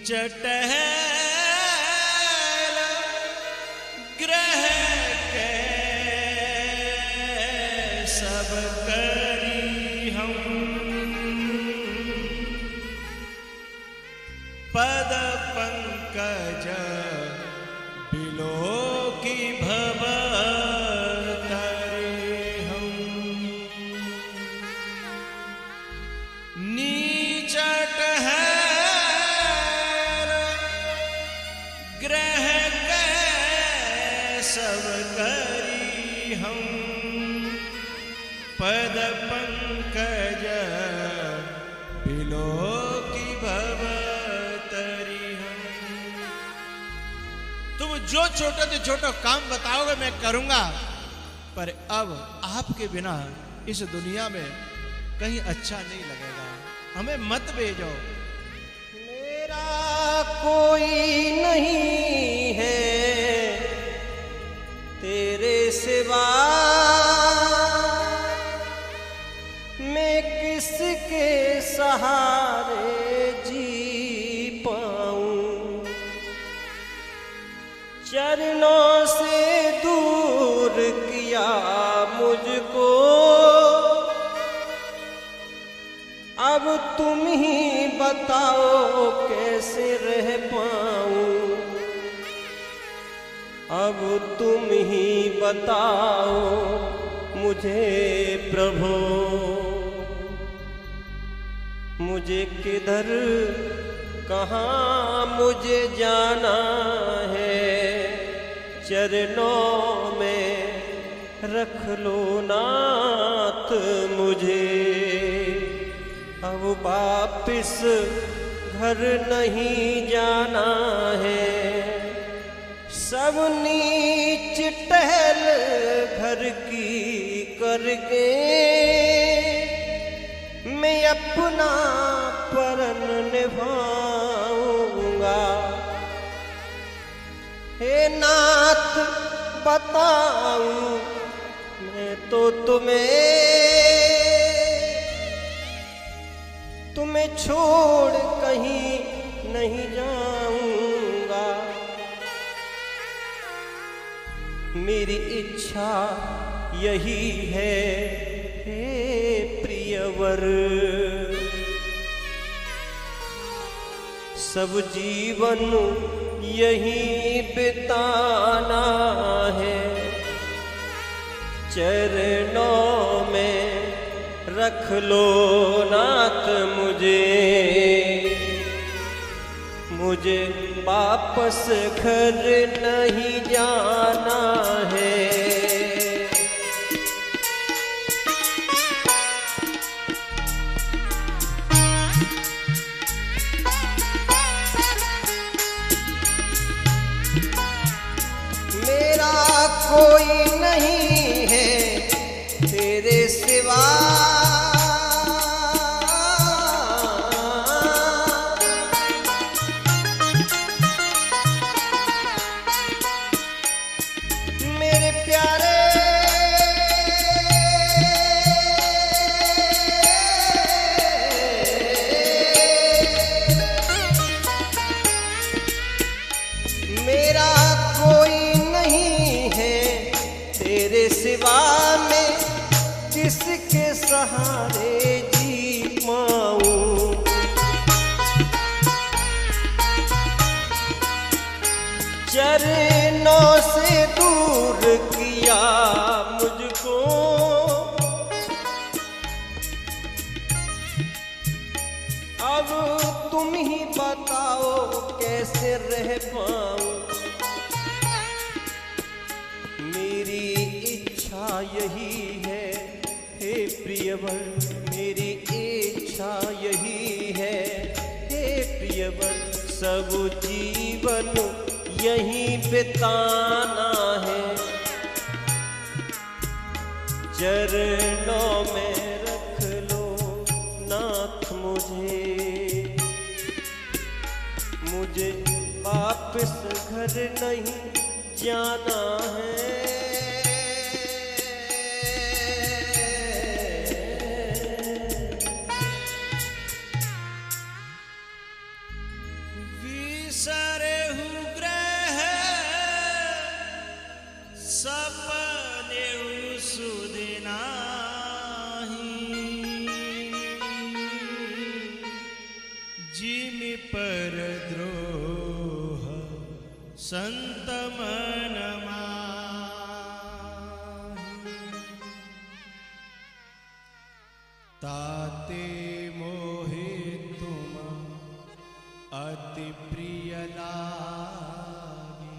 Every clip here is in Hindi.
टहल ग्रह के सब करी हम पद पंकज बिलो की भव तरे हम नीचट है ग्रह के सब करी हम पद पंकज बिलो की भव तरी हम। तुम जो छोटे से छोटा काम बताओगे मैं करूंगा, पर अब आपके बिना इस दुनिया में कहीं अच्छा नहीं लगेगा, हमें मत भेजो। मेरा कोई नहीं है तेरे सिवा, मैं किसके सहारे जी पाऊं। चरणों से दूर किया मुझको, अब तुम ही बताओ कैसे रह पाऊं। अब तुम ही बताओ मुझे प्रभु, मुझे किधर कहाँ मुझे जाना है। चरणों में रख लो नाथ मुझे, अब वापिस घर नहीं जाना है। सब नीच टहल घर की करके मैं अपना परन निभाऊंगा। हे नाथ बताऊं मैं तो तुम्हें छोड़ कहीं नहीं जाऊंगा। मेरी इच्छा यही है हे प्रियवर, सब जीवन यही बिताना है। चरणों में रख लो नाथ मुझे वापस घर नहीं जाना है। मेरा कोई नहीं है तेरे सिवा, मेरे प्यारे मेरा कोई नहीं है तेरे सिवा, मैं किसके सहारे जी पाऊं। चरणों से दूर किया मुझको, अब तुम ही बताओ कैसे रह पाऊं। मेरी इच्छा यही है हे प्रियवर, मेरी इच्छा यही है हे प्रियवर, सब जीवन यही बिताना है। चरणों में रख लो नाथ मुझे वापस घर नहीं जाना है। बिसरेहु ग्रह सपनेहु सुध नाही, जिमि पर द्रोह संत मन माहि। ताते मोहे तुम अति प्रिय लागे,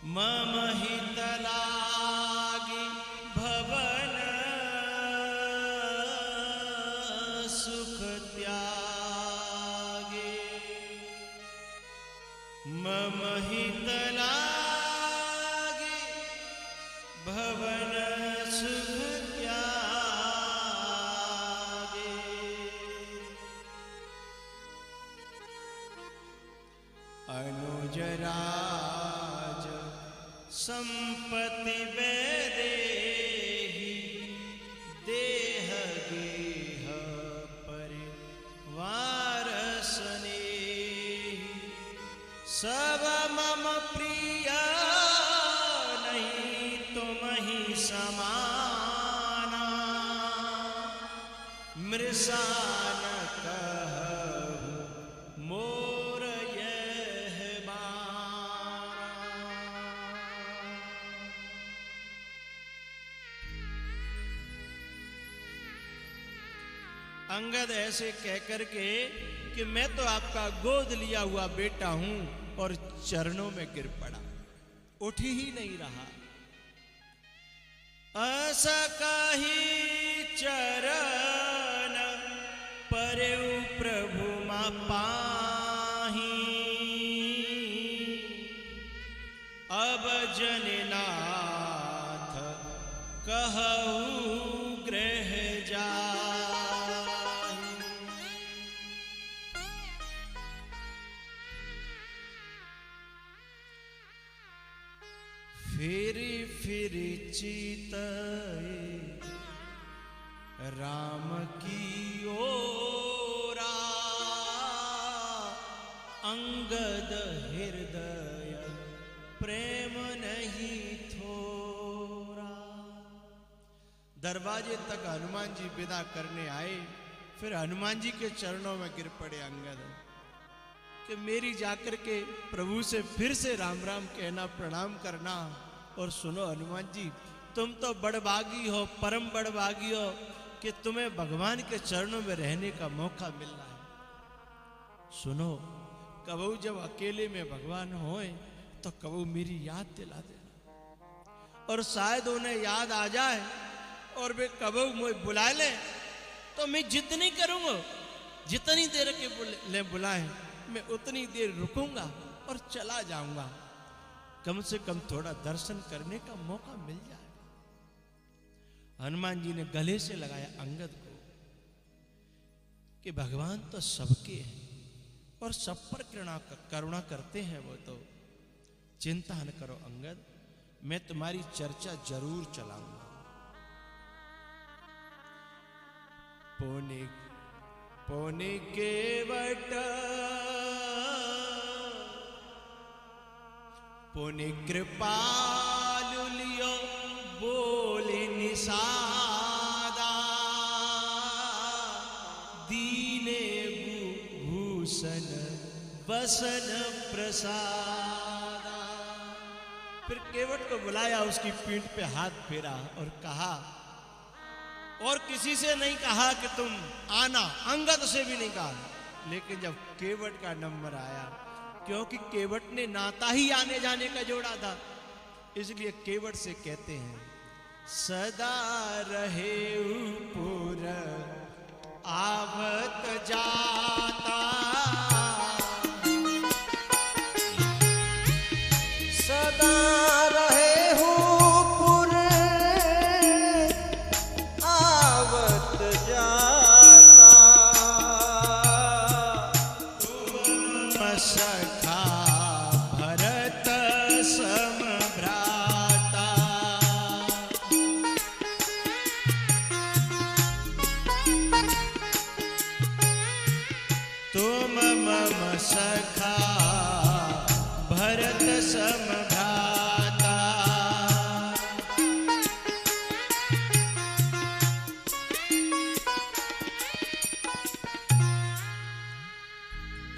मम हित लागे भवन सुख त्यागे, मम हित लागे भवन सुख त्यागे। अनुज राज संपत्ति बेदेहि, देह गेह परिवार स्नेहि, सब मम प्रिय नहीं तुम ही समाना, मृषा न कहु मोर यह बाना। अंगद ऐसे कहकर के कि मैं तो आपका गोद लिया हुआ बेटा हूं, और चरणों में गिर पड़ा, उठ ही नहीं रहा। ऐसा कही चरण परेउ प्रभु मा पाही, अब जननाथ कहू गृह जाहि। फिरी फिरी चितए राम की ओरा, अंगद हृदय प्रेम नहीं थोरा। दरवाजे तक हनुमान जी विदा करने आए, फिर हनुमान जी के चरणों में गिर पड़े अंगद कि मेरी जाकर के प्रभु से फिर से राम राम कहना, प्रणाम करना। और सुनो हनुमान जी, तुम तो बड़भागी हो, परम बड़भागी हो कि तुम्हें भगवान के चरणों में रहने का मौका मिल रहा है। सुनो, कबू जब अकेले में भगवान होए तो कबू मेरी याद दिला देना, और शायद उन्हें याद आ जाए और वे कबू मुझे बुला ले तो मैं जितनी करूंगा, जितनी देर के बुलाए मैं उतनी देर रुकूंगा और चला जाऊंगा। कम से कम थोड़ा दर्शन करने का मौका मिल जाएगा। हनुमान जी ने गले से लगाया अंगद को कि भगवान तो सबके हैं और सब पर करुणा करते हैं, वो तो चिंता न करो अंगद, मैं तुम्हारी चर्चा जरूर चलाऊंगा। पौने केवट पुनि कृपालु लियो बोले निषादा, दीने भूषण वसन प्रसादा। फिर केवट को बुलाया, उसकी पीठ पे हाथ फेरा और कहा, और किसी से नहीं कहा कि तुम आना, अंगद से भी नहीं कहा। लेकिन जब केवट का नंबर आया, क्योंकि केवट ने नाता ही आने जाने का जोड़ा था, इसलिए केवट से कहते हैं, सदा रहे पुर आवत जाता, सदा रहे पुर आवत जाता, तुम सखा भरत सम भ्राता, तुम मम सखा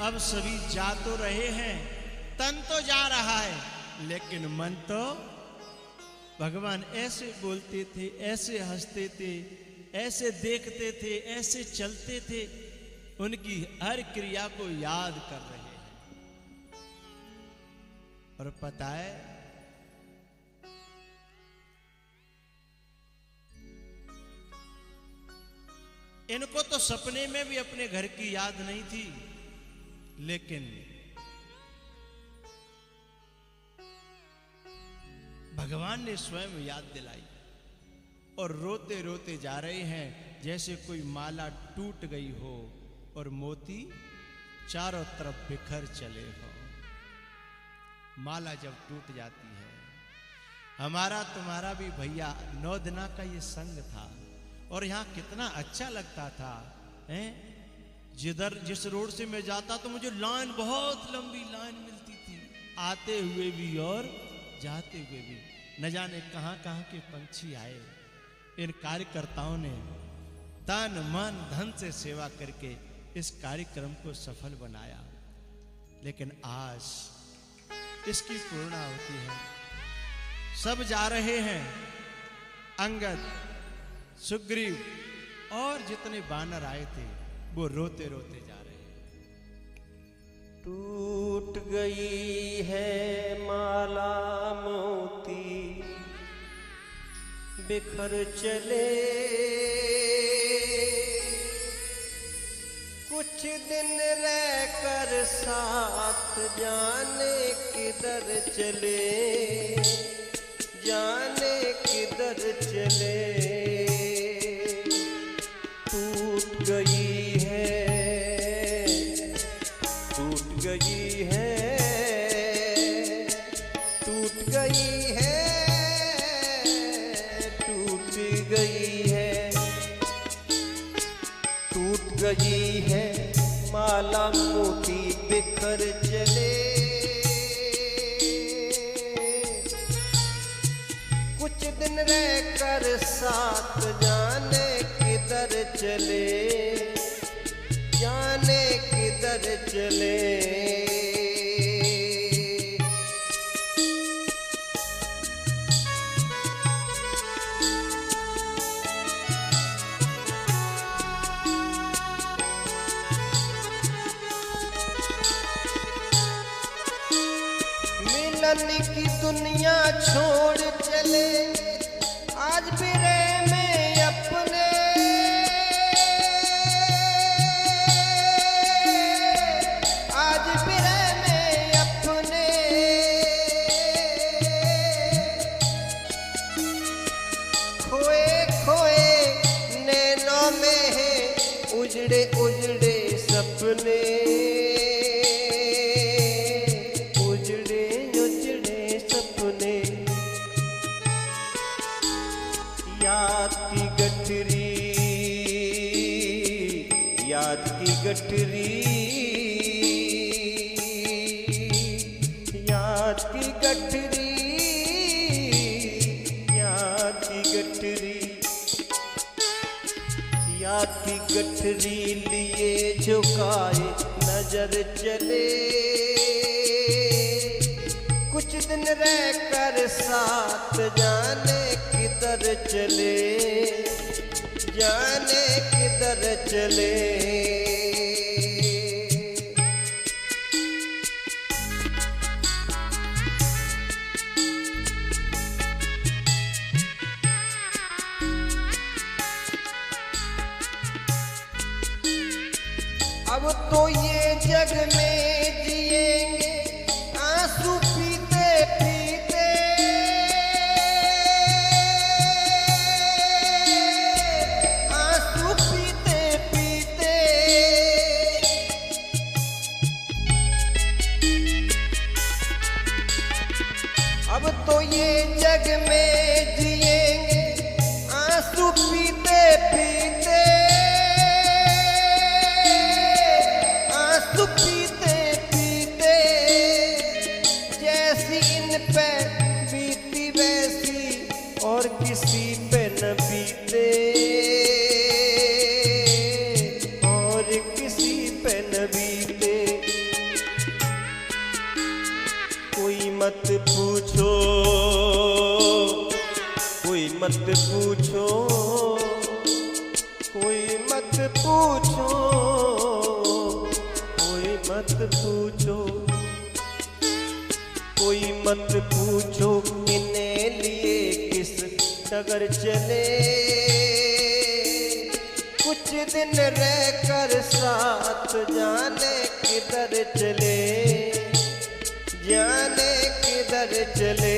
अब सभी जा तो रहे हैं, तन तो जा रहा है, लेकिन मन तो, भगवान ऐसे बोलते थे, ऐसे हंसते थे, ऐसे देखते थे, ऐसे चलते थे, उनकी हर क्रिया को याद कर रहे हैं। और पता है, इनको तो सपने में भी अपने घर की याद नहीं थी, लेकिन भगवान ने स्वयं याद दिलाई और रोते रोते जा रहे हैं, जैसे कोई माला टूट गई हो और मोती चारों तरफ बिखर चले हो। माला जब टूट जाती है, हमारा तुम्हारा भी भैया 9 दिना का ये संग था, और यहाँ कितना अच्छा लगता था, हैं? जिस रोड से मैं जाता तो मुझे लाइन, बहुत लंबी लाइन मिलती थी, आते हुए भी और जाते हुए भी। न जाने कहां कहां के पंछी आए। इन कार्यकर्ताओं ने तन मन धन से सेवा करके इस कार्यक्रम को सफल बनाया, लेकिन आज इसकी पूर्णाहुति है। सब जा रहे हैं, अंगद, सुग्रीव और जितने वानर आए थे वो रोते रोते जा रहे हैं। टूट गई है माला मोती, बिखर चले कुछ दिन रहकर साथ, जाने किधर चले, जाने किधर चले। टूट गई है, टूट गई है, टूट गई है, टूट गई है, टूट गई है माला मोती, बिखर चले कुछ दिन रहकर साथ, जाने किधर चले, जाने किधर चले। मिलन की दुनिया छोड़ चले, आज भी रे में अपने, आज भी रे में अपने। खोए खोए नैनों में है उजड़े उजड़े सपने, उजड़े उजड़े सपने। याद की गठरी, याद की गठरी, याद की गठरी, याद की गठरी, याद की गठरी लिए झुकाए नजर चले, कुछ दिन रहकर साथ, जाने किधर चले, जाने किधर चले। अब तो ये जग में जिएंगे आंसू पीते पीते, आंसू पीते पीते। अब तो ये जग में जिएंगे आंसू पीते पीते, पीते पीते। जैसी इन पे बीती वैसी और किसी पे न बीते, और किसी पे न बीते। मत पूछो, कोई मत पूछो, कोई मत पूछो, कोई मत पूछो इन्हें लिए किस डगर चले। कुछ दिन रहकर साथ जाने किधर चले, जाने किधर चले।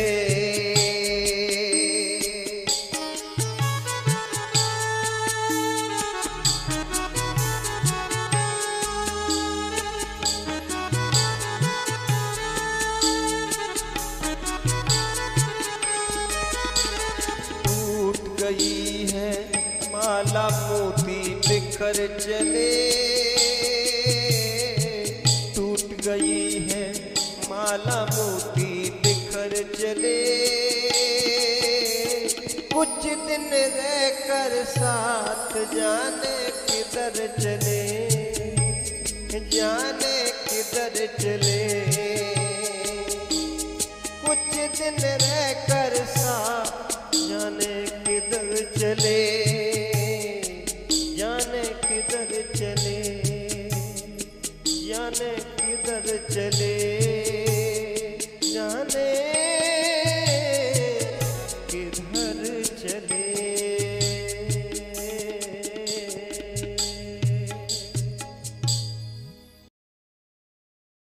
टूट गई है माला मोती बिखर चले, टूट गई है माला मोती बिखर चले। कुछ दिन रहकर साथ जाने किधर चले, जाने किधर चले। कुछ दिन रहकर साथ जाने किधर चले, जाने किधर चले, जाने किधर चले, जाने